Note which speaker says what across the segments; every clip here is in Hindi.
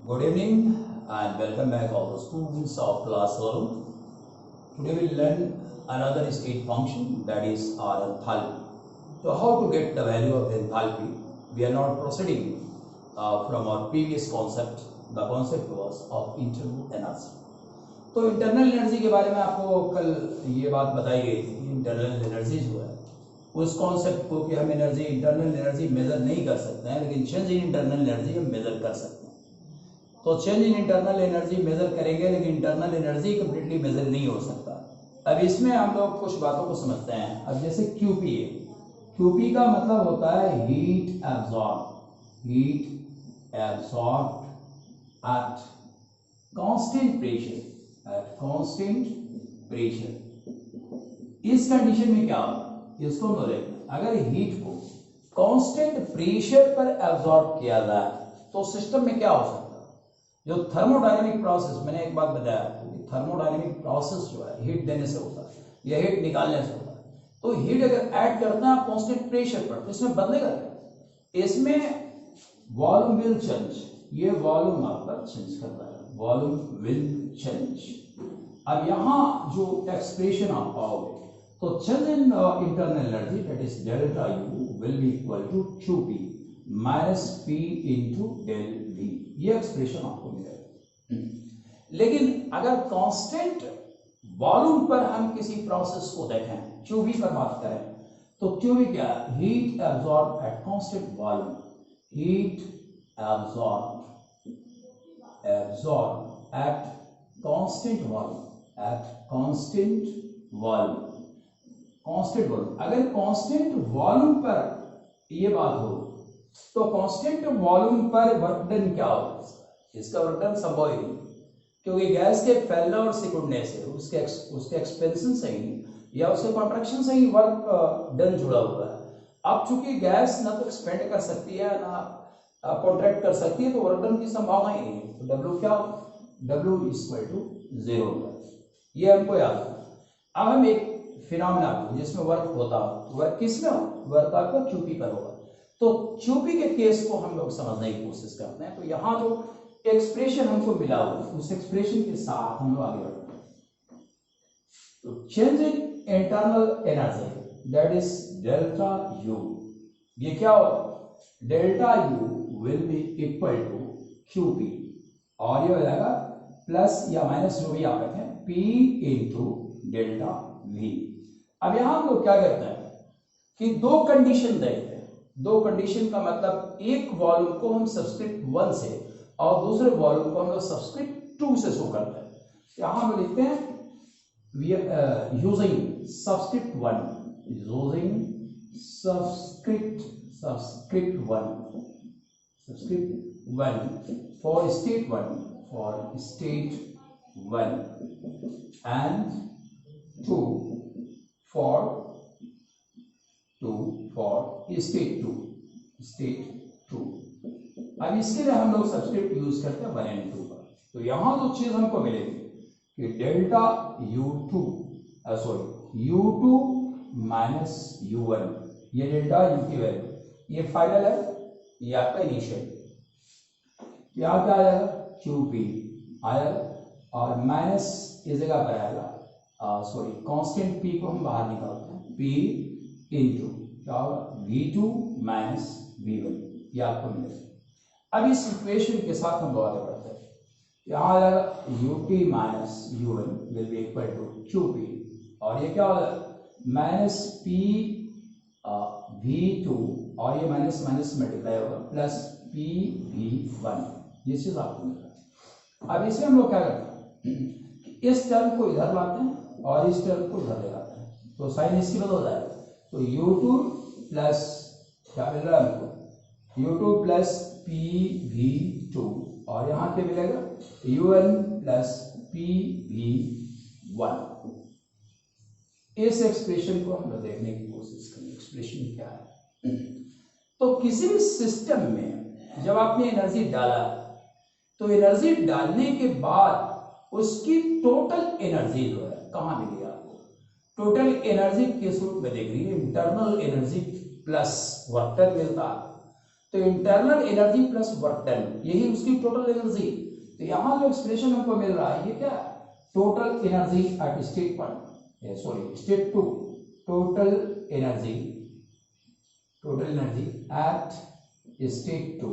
Speaker 1: Good evening and welcome back all the students of class 11. Today we will learn another state function, that is our enthalpy. So how to get the value of enthalpy? We are not proceeding from our previous concept. The concept was of internal energy. तो इंटरनल एनर्जी के बारे में आपको कल ये बात बताई गई थी कि इंटरनल एनर्जी जो है उस कॉन्सेप्ट को कि हम एनर्जी इंटरनल एनर्जी मेजर नहीं कर सकते हैं, लेकिन चेंज इन इंटरनल एनर्जी हम मेजर कर सकते हैं। तो change in internal energy measure करेंगे, लेकिन इंटरनल एनर्जी कंप्लीटली मेजर नहीं हो सकता। अब इसमें हम लोग कुछ बातों को समझते हैं। अब जैसे क्यूपी है, क्यूपी का मतलब होता है heat absorb at constant pressure, at constant pressure. इस कंडीशन में क्या होगा इसको हम देखते। अगर हीट को कांस्टेंट प्रेशर पर एब्जॉर्ब किया जाए तो सिस्टम में क्या हो सकता है? जो थर्मोडायनेमिक प्रोसेस, मैंने एक बात बताया कि थर्मोडायनेमिक प्रोसेस जो है हीट देने से होता है या हीट निकालने से होता है। तो हीट अगर ऐड करते हैं आप कांस्टेंट प्रेशर पर तो इसमें बदलेगा क्या? इसमें वॉल्यूम विल चेंज, ये वॉल्यूम आपका चेंज करता है, वॉल्यूम विल चेंज। अब यहां जो एक्सप्रेशन आप पाओगे तो change in internal energy that is delta U will be equal to QP minus P into del V, ये एक्सप्रेशन आपको मिलेगा। लेकिन अगर कांस्टेंट वॉल्यूम पर हम किसी प्रोसेस को देखें, क्यूबी पर बात करें, तो क्यूबी क्या है? Heat absorb at constant volume, heat absorb at constant volume, at constant volume, constant volume. अगर कांस्टेंट वॉल्यूम पर ये बात हो तो कांस्टेंट वॉल्यूम पर वर्क डन क्या होगा? इसका वर्क डन संभव ही नहीं, क्योंकि गैस के फैलने और सिकुड़ने से उसके एक्सपेंशन से ही या उसके कॉन्ट्रैक्शन से ही वर्क डन जुड़ा हुआ है। अब चूंकि गैस ना तो एक्सपेंड कर सकती है ना कॉन्ट्रैक्ट कर सकती है, तो वर्क डन की संभावना ही नहीं है। तो W क्या होगा? W इक्वल टू 0, ये हमको याद रखना। अब हम एक फिनोमेना जिसमें वर्क होता है, वर्क किसमें हो? वर्क आपका क्यूपी पर होगा। तो क्यूपी के केस को हम लोग समझने की कोशिश करते हैं। तो यहां जो एक्सप्रेशन हमको मिला हुआ उस एक्सप्रेशन के साथ हम लोग आगे बढ़ते हैं। तो change in internal energy that is delta U, ये क्या होगा? Delta U will be equal to QP, और ये हो जाएगा प्लस या माइनस जो भी आप रखें पी इंटू डेल्टा वी। अब यहां हम लोग क्या करते हैं कि दो कंडीशन देखते हैं। दो कंडीशन का मतलब एक वॉल्यूम को हम सब्सक्रिप्ट 1 से और दूसरे वॉल्यूम को हम लोग सब्सक्रिप्ट 2 से शो करते हैं। यहां हम लिखते हैं using subscript 1, using subscript 1 for state 1 and 2 for state 2। अब इसके लिए हम लोग सब्सक्रिप्ट यूज करते हैं 1 एंड 2 का। तो यहां जो चीज हमको मिलेगी कि डेल्टा U2 माइनस U1, ये डेल्टा U की वैल्यू, ये फाइनल है, ये आपका इनिशियल। यहाँ क्या आएगा? QP आया, और माइनस इस जगह पर आएगा कांस्टेंट P को हम बाहर निकालते हैं, P इंटू क्या होगा? V2 माइनस V1, ये आपको मिलेगा। अब इस इक्वेशन के साथ हम आगे बढ़ते हैं। यहाँ आ जाएगा UP minus U1 will be equal to QP, और ये क्या होगा? माइनस P V2, और ये माइनस माइनस मल्टीप्लाई होगा प्लस P V1, ये चीज आपको मिलेगा। अब इसमें हम लोग क्या करते हैं, इस टर्म को इधर लाते हैं और इस टर्म को इधर ले आते हैं, तो साइन इसकी बदल हो जाएगा। तो U2 प्लस क्या मिल रहा है हमको? U2 प्लस PV2, और यहां पे मिलेगा UN प्लस PV1। इस एक्सप्रेशन को हम लोग देखने की कोशिश करें, एक्सप्रेशन क्या है। तो किसी भी सिस्टम में जब आपने एनर्जी डाला तो एनर्जी डालने के बाद उसकी टोटल एनर्जी जो है कहां मिली आपको? टोटल एनर्जी किस रूप में देख रही है? Internal energy plus work done मिलता है। तो internal energy plus work done यही उसकी टोटल एनर्जी। तो यहां जो एक्सप्रेशन हमको मिल रहा है ये क्या है, total energy at state 1 sorry state 2, total energy at state 2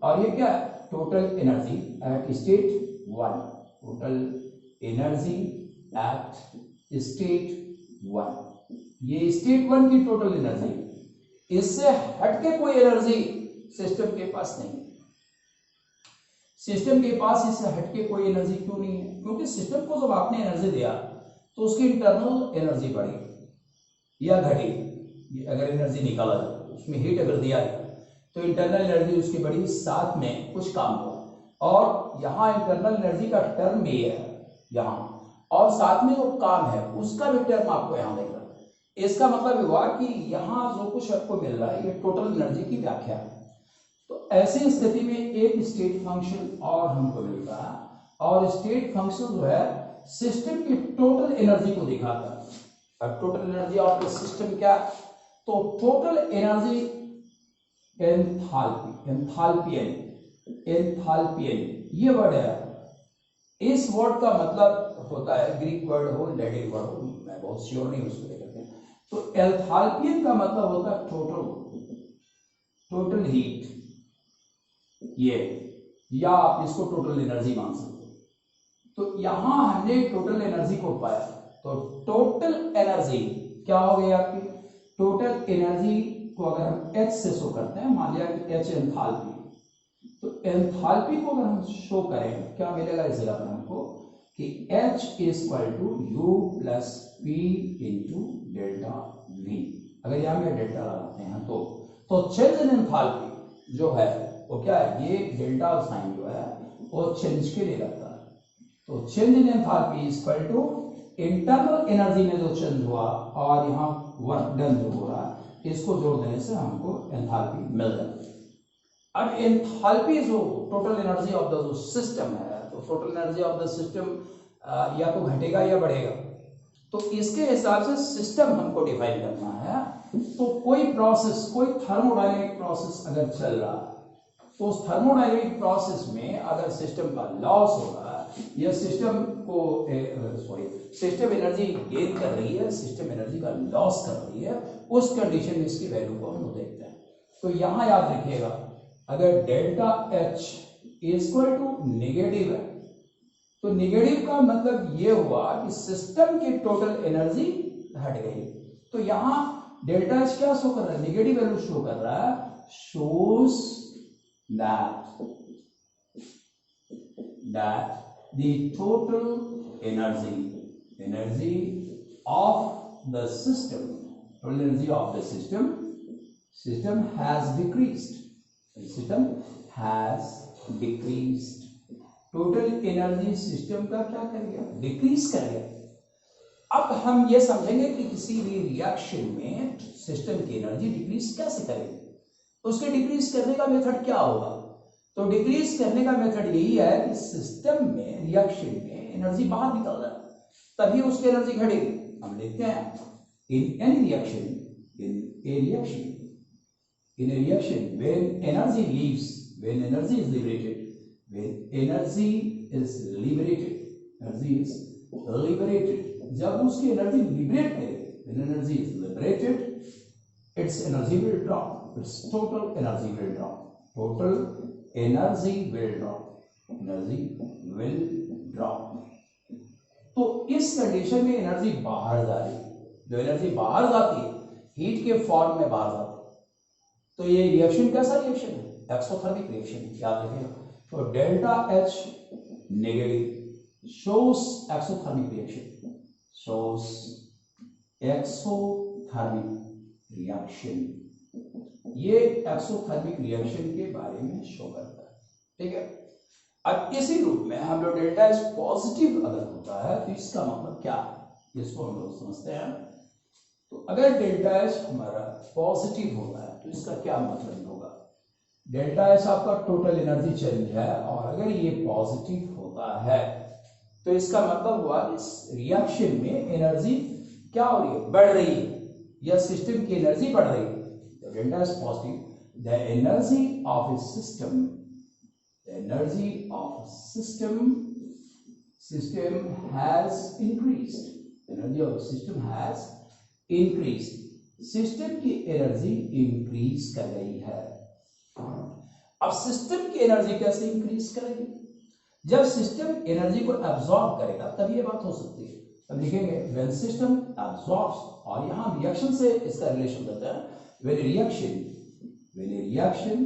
Speaker 1: और ये क्या है, total energy at state 1, total energy at state 1, ये स्टेट 1 की टोटल एनर्जी। इससे हटके कोई एनर्जी सिस्टम के पास नहीं है। सिस्टम के पास इससे हटके कोई एनर्जी क्यों नहीं है, क्योंकि सिस्टम को जब आपने एनर्जी दिया तो उसकी इंटरनल एनर्जी बढ़ेगी या घटेगी। अगर एनर्जी निकाला जाए उसमें हीट अगर दिया गया तो इंटरनल एनर्जी उसकी बढ़ी, साथ में कुछ काम हुआ। और यहाँ इंटरनल एनर्जी का टर्म भी है यहाँ, और साथ में जो काम है उसका भी टर्म आपको यहाँ देगा। इसका मतलब हुआ कि यहाँ जो कुछ आपको मिल रहा है ये टोटल एनर्जी की व्याख्या है। तो ऐसी स्थिति में एक स्टेट फंक्शन और हमको मिलता है, और स्टेट फंक्शन जो है सिस्टम की टोटल एनर्जी को दिखाता है। अब total energy of the system क्या, तो टोटल एनर्जी एंथैल्पियन ये वर्ड है। इस वर्ड का मतलब होता है, ग्रीक वर्ड हो लैटिन वर्ड हो, मैं बहुत श्योर नहीं उसको लेकर के, तो एंथैल्पियन का मतलब होता है टोटल हीट, ये, या आप इसको टोटल एनर्जी मान सकते हो। तो यहां हमने टोटल एनर्जी को पाया, तो टोटल एनर्जी क्या हो गई आपकी, टोटल एनर्जी को अगर हम H से शो करते हैं, मान लिया कि H एंथैल्पी, तो एंथैल्पी को अगर हम शो करें क्या मिलेगा इस जगह पर हमको कि H is equal to U plus P into delta V। अगर यहाँ में डेल्टा लगाते हैं तो चेंज इन एंथैल्पी जो है वो क्या है, ये डेल्टा साइन जो है वो चेंज के लिए रहता है। तो change in enthalpy is equal to internal energy में जो चेंज हुआ और यहाँ वर्क डन जो हो रहा है, इसको जोड़ देने से हमको एंथैल्पी मिल जाती है। अब एंथैल्पी जो टोटल एनर्जी ऑफ द जो सिस्टम है, तो total energy of the system या तो घटेगा या बढ़ेगा। तो इसके हिसाब से सिस्टम हमको डिफाइन करना है। तो कोई प्रोसेस, कोई थर्मोडायनेमिक प्रोसेस अगर चल रहा है, तो उस थर्मोडायनेमिक प्रोसेस में अगर सिस्टम का लॉस हो रहा है या सिस्टम एनर्जी गेन कर रही है, सिस्टम एनर्जी का लॉस कर रही है, उस कंडीशन में इसकी वैल्यू को हम देखते हैं। तो यहां याद रखिएगा, अगर delta H equal to negative है, तो नेगेटिव का मतलब ये हुआ कि सिस्टम की टोटल एनर्जी घट गई। तो यहां डेल्टा H क्या शो कर रहा है, नेगेटिव वैल्यू शो कर रहा है, shows that the total energy of the system has decreased. Total energy system का क्या कर गया, डिक्रीज कर गया। अब हम ये समझेंगे कि किसी भी रिएक्शन में सिस्टम की एनर्जी डिक्रीज कैसे करेंगे, उसके डिक्रीज करने का मेथड क्या होगा। तो डिक्रीज करने का मेथड यही है कि सिस्टम में रिएक्शन में एनर्जी बाहर निकल रहा है, तभी उसकी एनर्जी घटेगी। हम देखते हैं in any reaction, in a reaction when energy leaves, when energy is liberated, जब उसकी एनर्जी लिबरेट करेगी, when energy is liberated, its energy will drop, its total energy will drop, तो इस कंडीशन में एनर्जी बाहर जा रही है। जो एनर्जी बाहर जाती है हीट के फॉर्म में बाहर जाती है, तो ये रिएक्शन कैसा रिएक्शन है, एक्सोथर्मिक रिएक्शन, याद रखिएगा। तो delta H negative shows exothermic reaction, ये एक्सोथर्मिक रिएक्शन के बारे में शो करता है, ठीक है। अब इसी रूप में हम लोग डेल्टा H पॉजिटिव अगर होता है तो इसका मतलब क्या है, इसको हम लोग समझते हैं। तो अगर डेल्टा H हमारा पॉजिटिव होता है तो इसका क्या मतलब होगा, डेल्टा H आपका टोटल एनर्जी चेंज है, और अगर ये पॉजिटिव होता है तो इसका मतलब हुआ इस रिएक्शन में एनर्जी क्या हो रही है, बढ़ रही है, या सिस्टम की एनर्जी बढ़ रही है। Delta is positive, the energy of a system, the energy of a system has increased, energy of a system has increased, system की एनर्जी इंक्रीज कर गई है। अब सिस्टम की एनर्जी कैसे इंक्रीज करेगी? जब सिस्टम एनर्जी को एब्जॉर्ब करेगा तब ये बात हो सकती है। अब लिखेंगे व्हेन सिस्टम एब्जॉर्ब्स, और यहां रिएक्शन से इसका रिलेशन देते हैं। When a reaction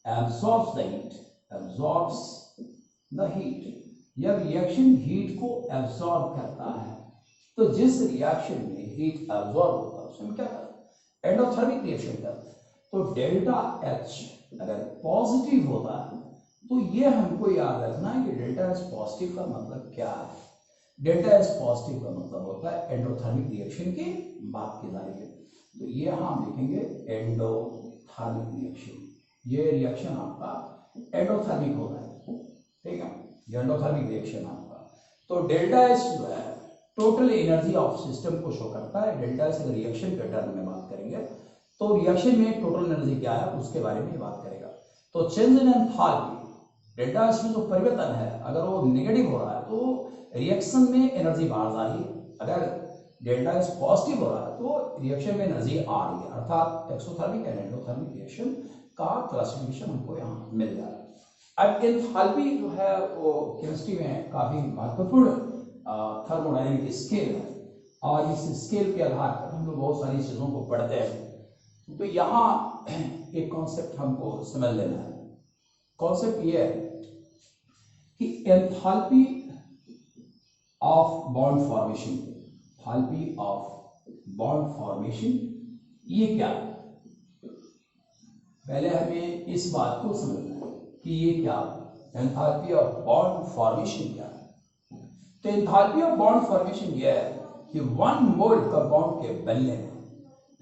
Speaker 1: absorbs the heat, जब रिएक्शन हीट को एब्जॉर्ब करता है तो जिस रिएक्शन में हीट एब्जॉर्ब होता है उसमें क्या करता है? एंडोथर्मिक रिएक्शन करता है। तो डेल्टा एच अगर पॉजिटिव होता है तो ये हमको याद रखना है कि डेल्टा एच पॉजिटिव का मतलब क्या है। डेल्टा एच पॉजिटिव का मतलब होता है एंडोथर्मिक रिएक्शन की बात की जा रही है। तो ये हम लिखेंगे एंडोथर्मिक रिएक्शन, ये रिएक्शन आपका एंडोथर्मिक होता है, ठीक है, ये एंडोथर्मिक रिएक्शन आपका। तो डेल्टा एच जो है टोटल एनर्जी ऑफ सिस्टम को शो करता है। डेल्टा एच रिएक्शन के टर्म में बात करेंगे तो रिएक्शन में टोटल एनर्जी क्या है उसके बारे में बात करेगा। तो change in enthalpy, delta H में जो परिवर्तन है अगर वो नेगेटिव हो रहा है तो रिएक्शन में एनर्जी बाहर जा रही है, अगर डेल्टा एच पॉजिटिव हो रहा है तो रिएक्शन में एनर्जी आ रही है, अर्थात एक्सोथर्मिक एंड एंडोथर्मिक रिएक्शन का क्लासिफिकेशन हमको यहाँ मिल रहा है। अब एंथैल्पी जो है वो केमिस्ट्री में काफी महत्वपूर्ण थर्मोडायनेमिक स्केल है और इस स्केल के आधार पर हम लोग बहुत सारी चीजों को पढ़ते हैं। तो यहाँ एक कॉन्सेप्ट हमको समझ लेना है। कॉन्सेप्ट ये है कि enthalpy of bond formation, enthalpy of bond formation ये क्या है? पहले हमें इस बात को समझना है कि ये क्या है, एंथैल्पी ऑफ बॉन्ड फॉर्मेशन क्या है। तो एंथैल्पी ऑफ बॉन्ड फॉर्मेशन ये है कि वन मोल कंपाउंड के बनने में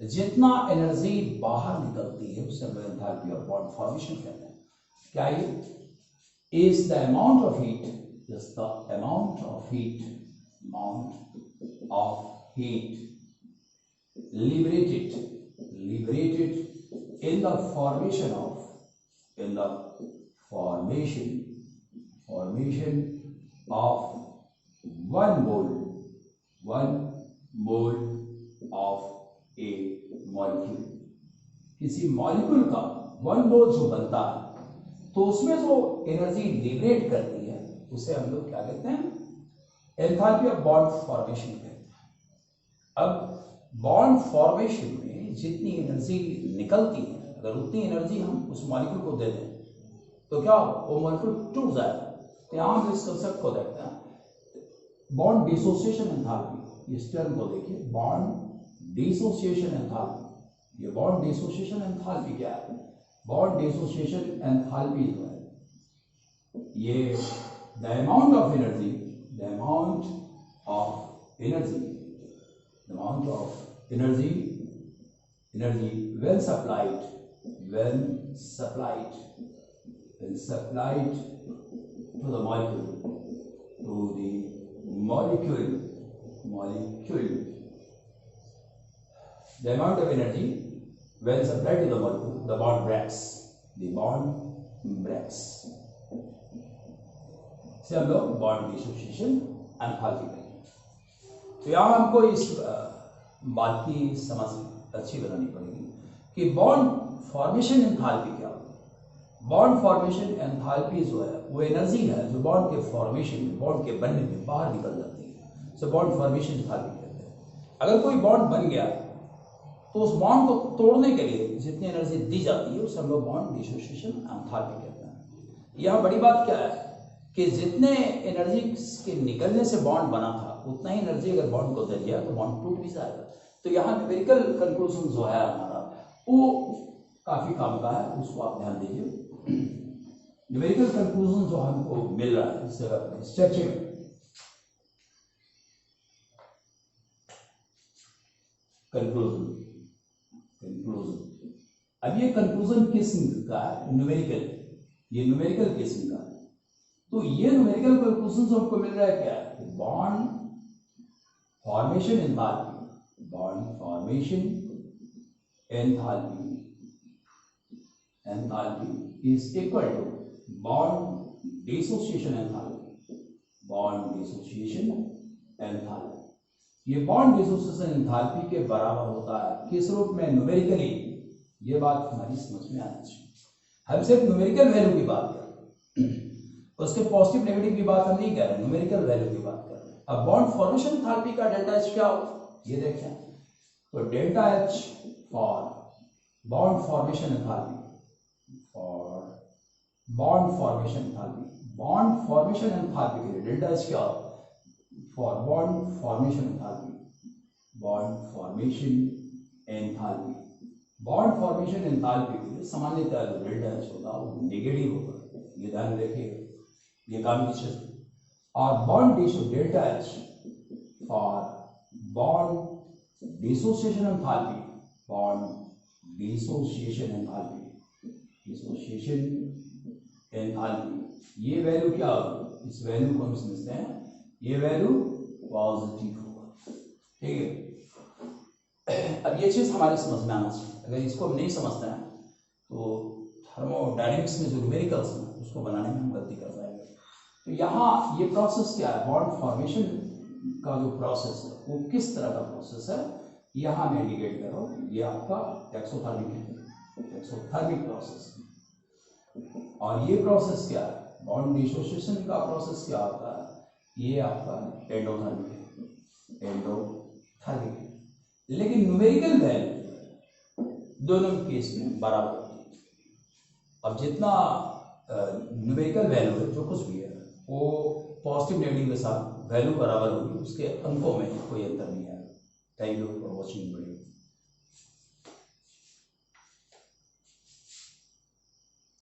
Speaker 1: जितना एनर्जी बाहर निकलती है उसे हम एंथैल्पी ऑफ बॉन्ड फॉर्मेशन कहते हैं। क्या ये is the amount of heat, is the amount of heat liberated in the formation of one mole of a molecule। किसी मॉलिक्यूल का वन मोल जो बनता है तो उसमें जो एनर्जी लिबरेट करती है उसे हम लोग क्या कहते हैं? एंथैल्पी ऑफ बॉन्ड फॉर्मेशन कहते हैं। अब बॉन्ड फॉर्मेशन में जितनी एनर्जी निकलती है अगर उतनी एनर्जी हम उस मॉलिक्यूल को दे दें तो क्या वो मॉलिक्यूल टूट जाएगा। तो यहां हम इस कंसेप्ट को देखते हैं, बॉन्ड डिसोसिएशन एंथैल्पी। इस टर्म को देखिए, बॉन्ड डिसोसिएशन एंथैल्पी। ये बॉन्ड डिसोसिएशन एंथैल्पी क्या है? बॉन्ड डिसोसिएशन एंथैल्पी जो है ये the amount of energy when supplied to the molecule, the amount of energy when supplied to the molecule, the bond breaks, से हम लोग बॉन्ड डिसोसिएशन एंथैल्पी करेंगे। तो यहाँ हमको इस बात की समझ अच्छी बनानी पड़ेगी कि बॉन्ड फॉर्मेशन एंथैल्पी क्या होती है। बॉन्ड फॉर्मेशन एंथैल्पी जो है वो एनर्जी है जो बॉन्ड के फॉर्मेशन में, बॉन्ड के बनने में बाहर निकल जाती है, सो बॉन्ड फॉर्मेशन एंथैल्पी कहते हैं। अगर कोई बॉन्ड बन गया तो उस बॉन्ड को तोड़ने के लिए जितनी एनर्जी दी जाती है उसे हम लोग बॉन्ड डिसोसिएशन एंथैल्पी कहते हैं। यहाँ बड़ी बात क्या है कि जितने एनर्जी के निकलने से बॉन्ड बना था उतना ही एनर्जी अगर बॉन्ड को दे दिया तो बॉन्ड टूट भी जाएगा। तो यहाँ न्यूमेरिकल कंक्लूजन जो है हमारा वो काफी काम का है, उसको आप ध्यान दीजिए। न्यूमेरिकल कंक्लूजन जो हमको मिल रहा है इस स्ट्रक्चर में, कंक्लूजन। अब ये कंक्लूजन किस्म का है? न्यूमेरिकल, ये न्यूमेरिकल किस्म का है। तो ये न्यूमेरिकल कंक्लूजन जो हमको मिल रहा है क्या है? Bond formation enthalpy is equal to bond dissociation enthalpy, bond dissociation enthalpy. ये बॉन्ड डिसोसिएशन एंथैल्पी के बराबर होता है किस रूप में? न्यूमेरिकली। ये बात हमारी समझ में आनी चाहिए। हम सिर्फ न्यूमेरिकल वैल्यू की बात कर रहे हैं, उसके पॉजिटिव नेगेटिव की बात हम नहीं कर रहे, न्यूमेरिकल वैल्यू की बात कर रहे हैं। अब बॉन्ड फॉर्मेशन एंथैल्पी का डेल्टा एच क्या होगा ये देखें। तो delta H for bond formation enthalpy, for bond formation enthalpy, bond formation enthalpy के लिए डेल्टा एच क्या होगा? For bond formation enthalpy, bond formation enthalpy, bond formation enthalpy के लिए सामान्यतः जो डेल्टा एच होगा वो नेगेटिव होगा, ये ध्यान रखिएगा, ये काम की। और bond delta H for bond dissociation enthalpy, bond dissociation enthalpy, dissociation enthalpy, ये वैल्यू क्या होगी? इस वैल्यू को हम समझते हैं, ये वैल्यू पॉजिटिव होगा, ठीक है। अब ये चीज हमारे समझ में आना चाहिए। अगर इसको हम नहीं समझते हैं तो थर्मोडायनेमिक्स में जो न्यूमेरिकल्स हैं उसको बनाने में हम गलती कर जाएंगे। तो यहाँ ये प्रोसेस क्या है? बॉन्ड फॉर्मेशन का जो प्रोसेस है वो किस तरह का प्रोसेस है, यहाँ मैं इंडिकेट कर रहा हूँ। ये आपका एक्सोथर्मिक है, एक्सोथर्मिक प्रोसेस। और ये प्रोसेस क्या है? बॉन्ड डिसोसिएशन का प्रोसेस क्या होता है? ये आपका एंडोथर्मिक है, एंडोथर्मिक है। लेकिन न्यूमेरिकल वैल्यू दोनों केस में बराबर होती है। अब जितना न्यूमेरिकल वैल्यू है, जो कुछ भी है, वो पॉजिटिव नेगेटिव के साथ वैल्यू बराबर होगी, उसके अंकों में कोई अंतर नहीं आएगा। Thank you for watching.